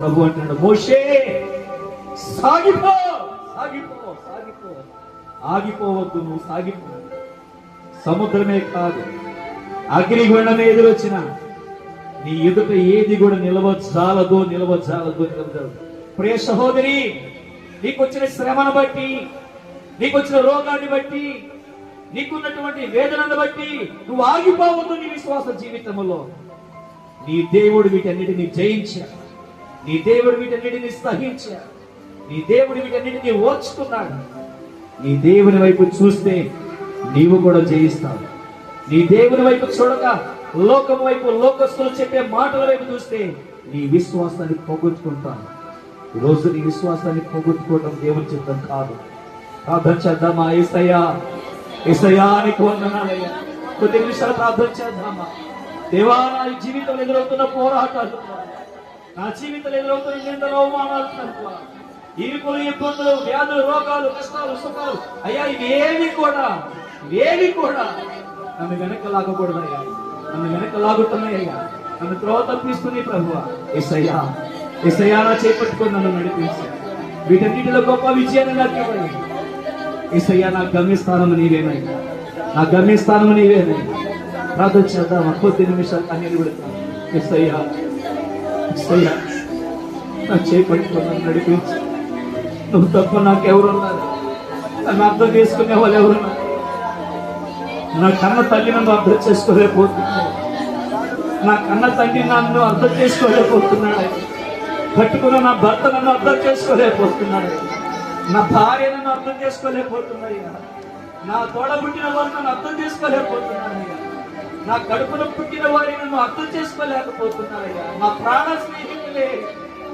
ప్రభు అంటున్నాడు, మోషే సాగిపో సాగిపో సాగిపో, ఆగిపోవద్దు, నువ్వు సాగిపో. సముద్రమే కాదు, అగ్నిగుండమే ఎదురొచ్చిన నీ ఎదుట ఏది కూడా నిలవజాలదు. ప్రియ సహోదరి, నీకొచ్చిన శ్రమను బట్టి, నీకొచ్చిన రోగాన్ని బట్టి, నీకున్నటువంటి వేదనను బట్టి నువ్వు ఆగిపోవద్దు. నీ విశ్వాస జీవితంలో నీ దేవుడు వీటన్నిటిని జయించాడు, నీ దేవుడు వీటన్నిటిని సహించాడు, నీ దేవుడు వీటన్నిటిని ఓర్చుకున్నాడు. నీ దేవుని వైపు చూస్తే నీవు కూడా జయిస్తావు. నీ దేవుని వైపు చూడక లోకం వైపు, లోకస్తులు చెప్పే మాటల వైపు చూస్తే నీ విశ్వాసాన్ని పోగొట్టుకుంటావు. ఈరోజు నీ విశ్వాసాన్ని పోగొట్టుకోవడం దేవుని చిత్తం కాదు. ప్రార్థన చేద్దామా? యేసయ్యా, యేసయ్యా నీకు వందనాలయ్యా. కొద్ది నిమిషాలు ప్రార్థన చేద్దామా? దేవా, నా జీవితంలో ఎదురవుతున్న పోరాటాలు, నా జీవితంలో ఎదురవుతున్న నిందలు, అవమానాలు, ఇరుకులు, ఇబ్బందులు, వ్యాధులు, రోగాలు, కష్టాలు, సుఖాలు, అయ్యా ఇవేవి కూడా నన్ను వెనక లాగకూడదయ్యా. నన్ను వెనక లాగుతున్నాయ్యా, నన్ను త్రోవ తప్పిస్తుంది ప్రభువా. యేసయ్యా, యేసయ్యా నా చేపట్టుకొని నన్ను నడిపించి వీటన్నిటిలో గొప్ప విజయాన్ని నాకు ఇవ్వండి. యేసయ్యా, నా గమ్యస్థానం నీవేనయ్యా, నా గమ్యస్థానం నీవేనయ్యా. ప్రార్థన చేద్దాం. కొద్ది నిమిషాలు కన్నీళ్ళు పెడతాను. యేసయ్యా, యేసయ్యా నా చేపట్టుకొని నన్ను నడిపించి. నువ్వు తప్ప నాకెవరున్నారు? నన్ను అర్థం చేసుకునే వాళ్ళు ఎవరున్నారు? నా కన్న తల్లి నన్ను అర్థం చేసుకోలేకపోతున్నాడు, నా కన్న తండ్రి నన్ను అర్థం చేసుకోలేకపోతున్నాడు, పట్టుకున్న నా భర్త నన్ను అర్థం చేసుకోలేకపోతున్నాడు, నా భార్య నన్ను అర్థం చేసుకోలేకపోతున్నాయ్యా, నా తోడ పుట్టిన వారు నన్ను అర్థం చేసుకోలేకపోతున్నారయ్యా, నా కడుపున పుట్టిన వారి నన్ను అర్థం చేసుకోలేకపోతున్నారయ్యా, నా ప్రాణ స్నేహితులే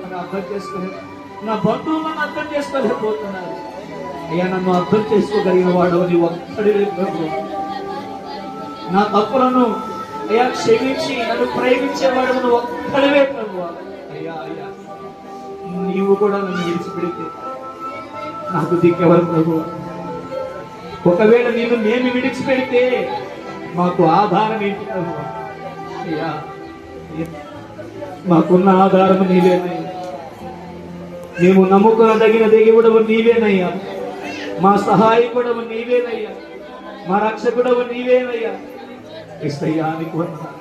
నన్ను అర్థం చేసుకోలేదు, నా బంధువులు నన్ను అర్థం చేసుకోలేకపోతున్నారు. అయ్యా, నన్ను అర్థం చేసుకోగలిగిన వాడు నీ ఒక్కడివే ప్రభు. నా తప్పులను అయ్యా క్షమించి నన్ను ప్రేమించేవాడు నువ్వు ఒక్కడివే ప్రభు. అయ్యా అయ్యా, నీవు కూడా నన్ను విడిచిపెడితే నాకు దిక్కెవరు ప్రభు? ఒకవేళ మేము విడిచిపెడితే మాకు ఆధారం ఏంటి ప్రభు? అయ్యా, మాకున్న ఆధారం నీవేనయ్యా. మేము నమ్ముకునదగిన దేవుడవు నీవేనయ్యా, మా సహాయకుడవు నీవేనయ్యా, మా రక్షకుడవు నీవేనయ్యా. యేసయ్యా, నీకు వందనాలు.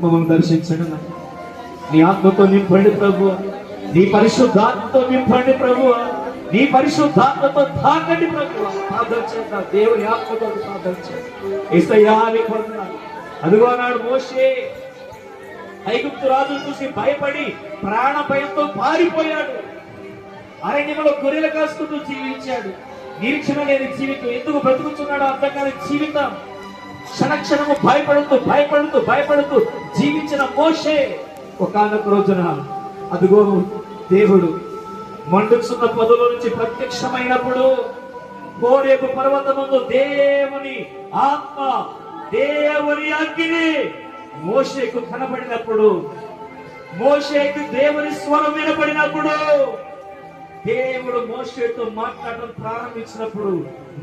మమ్మల్ని దర్శించండి, నీ ఆత్మతో నింపండి ప్రభు, నీ పరిశుద్ధాత్మతో నింపండి ప్రభు, నీ పరిశుద్ధాత్మతో తాకండి ప్రభు. ప్రార్థన చేద్దాం, దేవుని ఆత్మతో ప్రార్థన చేద్దాం. యేసయ్యా, నీకు వందనాలు. అదిగో నాడు మోషే ఐగుప్తు రాజును చూసి భయపడి ప్రాణ భయంతో పారిపోయాడు. అరణ్యంలో గొర్రెలు కాసుకుంటూ జీవించాడు. నిరీక్షణ లేని జీవితం, ఎందుకు బ్రతుకుతున్నాడో అర్థం కాని జీవితం. క్షణక్షణము భయపడుతూ జీవించిన మోషే ఒకానొక రోజున అదిగో దేవుడు మండుచున్న పొదలో నుంచి ప్రత్యక్షమైనప్పుడు, హోరేబు పర్వతముందు దేవుని ఆత్మ, దేవుని అగ్ని మోషేకు కనబడినప్పుడు, మోషేకు దేవుని స్వరం వినపడినప్పుడు, దేవుడు మోషేతో మాట్లాడడం ప్రారంభించినప్పుడు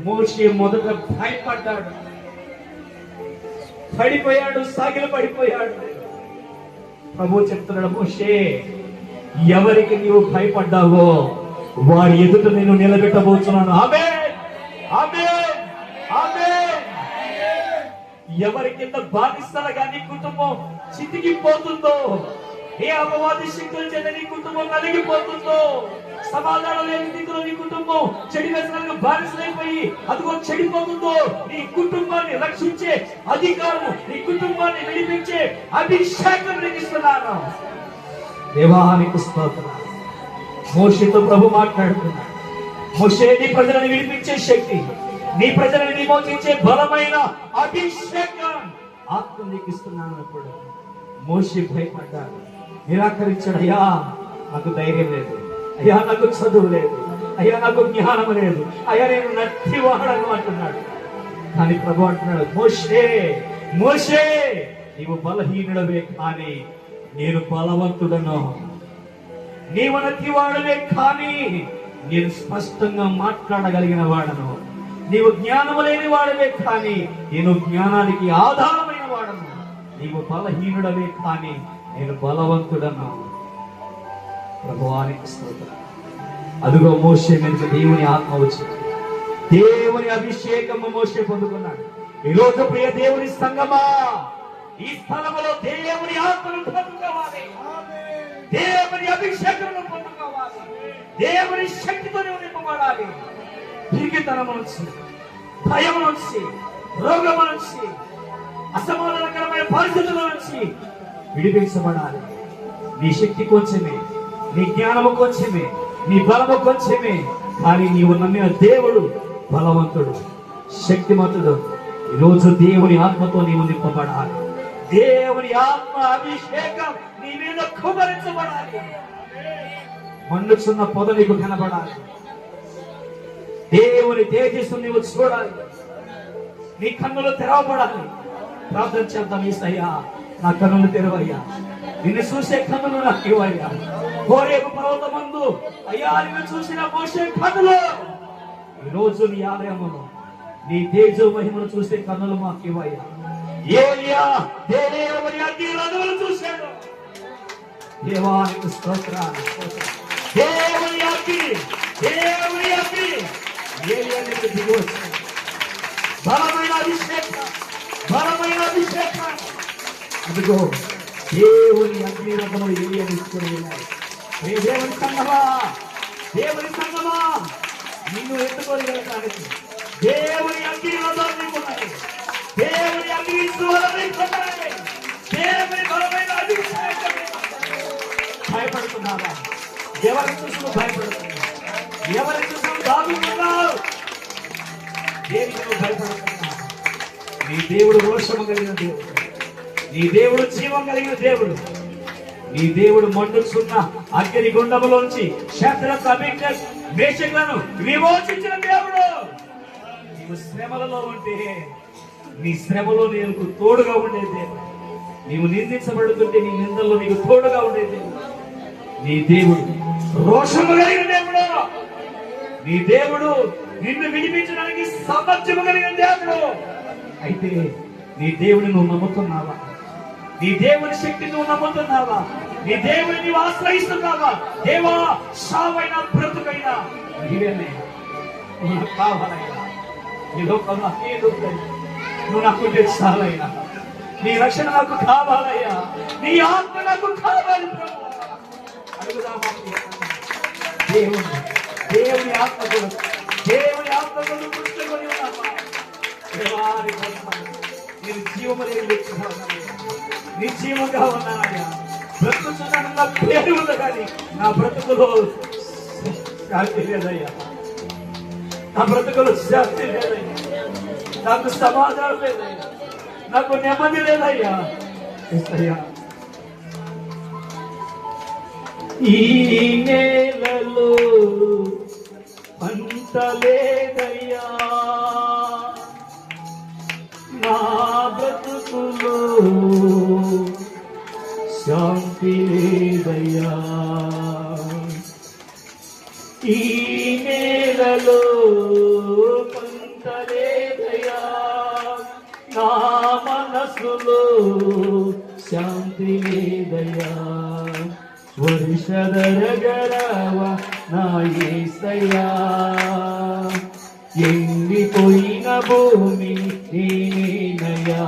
మోషే మొదట భయపడ్డాడు, పడిపోయాడు, సాగిల పడిపోయాడు. ప్రభు చెప్తున్నాడు, మోషే, ఎవరికి నీవు భయపడ్డావో వారి ఎదుట నేను నిలబెట్టబోతున్నాను. ఆమేన్, ఆమేన్, ఆమేన్. ఎవరి కింద బాధిస్తారగా నీ కుటుంబం చితికిపోతుందో, ఏ అపవాది శక్తుల చేత నీ కుటుంబం నలిగిపోతుందో, సమాధానం లేని స్థితిలో నీ కుటుంబం చెడు వ్యసనాలకు బానిసలైపోయి అదిగో చెడిపోతుందో, నీ కుటుంబాన్ని రక్షించే అధికారం, నీ కుటుంబాన్ని విడిపించే అభిషేకం ఇస్తున్నాను. దేవానికి స్తోత్రం. మోషేతో ప్రభు మాట్లాడుతున్నాడు, మోషే, నీ ప్రజలను విడిపించే శక్తి, నీ ప్రజలను విమోచించే బలమైన అభిషేకం ఆత్మ నీకు ఇస్తున్నాను. అప్పుడు మోషే భయపడ్డాడు, నిరాకరించాడు. అయ్యా, నాకు ధైర్యం లేదు, అయ్యా నాకు చదువు లేదు, అయ్యా నాకు జ్ఞానం లేదు, అయ్యా నేను నట్టివాడను అంటున్నాడు. కానీ ప్రభు అంటున్నాడు, మోషే, మోషే, నీవు బలహీనుడవే కానీ నేను బలవంతుడను, నీవు నట్టివాడవే కానీ నేను స్పష్టంగా మాట్లాడగలిగిన వాడను, నీవు జ్ఞానము లేని వాడవే కానీ నేను జ్ఞానానికి ఆధారమైన వాడను, నీవు బలహీనుడవే కానీ నేను బలవంతుడను. ప్రభువానికి స్తోత్రం. అదుగో మోషే మీదకి దేవుని ఆత్మ వచ్చింది. దేవుని అభిషేకము మోషే పొందుకున్నాడు. ఈ రోజు ప్రియ దేవుని సంగమా, ఈ స్థలములో దేవుని ఆత్మను పొందుకోవాలి, దేవుని అభిషేకమును పొందుకోవాలి, దేవుని శక్తితో నింపబడాలి. తిరిగితనము నుంచి, భయము నుంచి, రోగము నుంచి, అసమాధానకరమైన పరిస్థితుల నుంచి విడిపించబడాలి. నీ శక్తి కొంచెమే, నీ జ్ఞానము కొంచెమే, నీ బలము కొంచెమే, కానీ నీవు నమ్మిన దేవుడు బలవంతుడు, శక్తిమంతుడు. ఈరోజు దేవుని ఆత్మతో నీవు నింపబడాలి. దేవుని ఆత్మ అభిషేకం నీ మీద కుమరించబడాలి. మండుచున్న పొద నీకు కనబడాలి. దేవుని తేజస్సు నీవు చూడాలి. నీ కన్నులు తెరవబడాలి. ప్రార్థన చేద్దాం. యేసయ్యా, నా కన్నులు తెరవయ్యా, నిన్ను చూసే కన్నులు నాకు ఇవ్వయ్యా. హోరేబు పర్వతమందు అయ్యా నిన్ను చూసిన మోషే కన్నులు ఈరోజు నీ ఆలయమును, నీ తేజో మహిమను చూసే కన్నులు మాకు ఇవ్వయ్యా. ఏలియా దేవుని అగ్నిరథములు చూశాడు. దేవానికి స్తోత్రాలు. దేవుని అగ్ని, దేవుని అగ్ని ఏలియా నీకు దిగి వచ్చింది. బలమైన అభిషేకం, బలమైన అభిషేకం. అదిగో దేవుని అగ్నిరథములు ఏలియా తీసుకుని వెళ్ళాడు. ఏ దేవుని సంగమా, దేవుని సంగమా, నిన్ను ఎత్తుకొని వెళ్ళడానికి దేవుని అగ్నిరథాలు నీకున్నాయి. దేవుని అగ్ని చూడాలి, దేవుని బలమైన అభిషేకం. భయపడుతున్నావా? ఎవరి చూసిన భయపడుతున్నావు? ఎవరి చూసిన దాగుతున్నావు? దేనికి నువ్వు భయపడుతున్నావు? నీ దేవుడు రోషము కలిగిన దేవుడు, నీ దేవుడు జీవం కలిగిన దేవుడు, నీ దేవుడు మండుచున్న అగ్ని గుండములోంచి శత్రులకు అభిజ్ఞ మేషకులను విమోచించిన దేవుడు. నీవు శ్రమలలో ఉంటే నీ శ్రమలో నీకు తోడుగా ఉండే దేవుడు. నీవు నిందించబడుతుంటే నీ నిందల్లో నీకు తోడుగా ఉండే దేవుడు. నీ దేవుడు రోషము కలిగిన దేవుడు. నీ దేవుడు నిన్ను విడిపించడానికి సామర్థ్యము కలిగిన దేవుడు. అయితే నీ దేవుని నువ్వు నమ్ముతున్నావా? నీ దేవుని శక్తి నువ్వు నమ్ముతున్నావా? నీ దేవుని నువ్వు ఆశ్రయిస్తున్నావా? దేవా, సావైనా బ్రతుకైనా నీవేనే, నువ్వు నాకు కావాలయ్యా. నీ లోకంలో నువ్వు నాకు చాలయ్యా. నీ రక్షణ నాకు కావాలయ్యా. నీ ఆత్మ నాకు కావాలి. అడుగుదామా? దేవుని దేవుని ఆత్మ కొరకు, దేవుని ఆత్మ కొరకు పుట్టుకొని ఉన్నావా? దేవాని కోసం నేను జీవమని నీ జీవంగా ఉన్నానయ్యా. బ్రతుకుతున్నాను, నా పేరు ఉంది, కానీ నా బ్రతుకులో శాంతి లేదయ్యా. నా బ్రతుకులో శాంతి లేదయ్యా. నాకు సమాధానం లేదయ్యా. నాకు నెమ్మది లేదయ్యా. ఈ నేలలో పంట లేదయ్యా. నా బ్రతుకులో శాంతి లేదయ్యా. ఈ నేలలో పంట లేదయ్యా. నా మనసులో శాంతి లేదయ్యా. వర్షధరగరవ నా యేసయ్యా. ఎండిపోయిన భూమి నేనయ్యా.